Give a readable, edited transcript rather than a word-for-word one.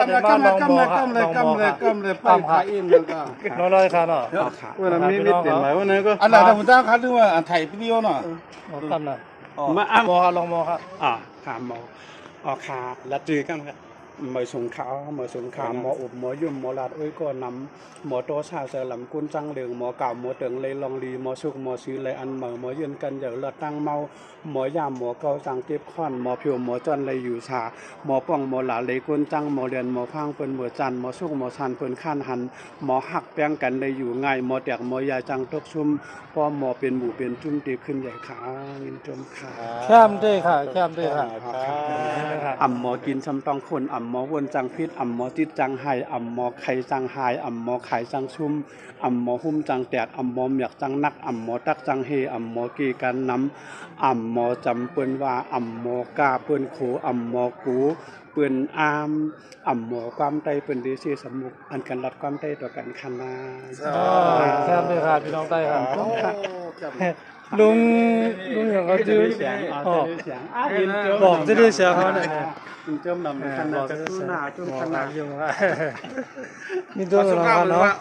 เลยไปขายอินแล้วก็น้อยๆค่ะเนาะวันนั้นมีเตียนไหมวันนั้นก็อันไหนท่านผู้จ้าครับที่ว่าไทยพี่เดียวเนาะกำน่ะมามอลองมอครับขาหมอขาละจือกันครับหมอสงขาวหมอสงขาวหมออุบหมอยุ่มหมอลาดอ้อยก็นำหมอโตชาเสลำกุนจังเหลืองหมอเก่าหมอเติงเลยลองดีหมอสุกหมอซื้อเลยอันหมอยืนกันเดี๋ยวเลือดตั้งเมาหมอยามหมอเกาจังเก็บค้อนหมอผิวหมอจอนเลยอยู่ชาหมอป้องหมอหลาเลยกุนจังหมอเรียนหมอพังเปิ้นหมอจันหมอสุกหมอชันเปิ้นข้านหันหมอหักแป้งกันเลยอยู่ง่ายหมอแตกหมอยาจังตกชุ่มพอหมอเป็นหมู่เป็นจุ่มตีขึ้นใหญ่ขาเงินจมขาแคมด้วยค่ะหมอกินซ้ำต้องคนหมอวนจังพิษหมอติดจังไห้หมอไข่จังหายหมอไข่จังชุ่มหมอหุ้มจังแตกหมอเมียกจังนักหมอตักจังเฮหมอกีกันน้ำหมอจำเปิ้นว่าหมอกาเปิ้นโขหมอกูเปิ้นอามหมอความใต้เปิ้นดีสิสมุกอันกันรัดความใต้ต่อกันคันนาแคมด้วยค่ะพี่น้องใต้ค่ะลุงอย่างเขาจื้อบอกจะได้เสียเขาเนี่ยเจิมนำคันนาจะสู้หน้าจุ่มคันนามีตัวของเขาเนาะ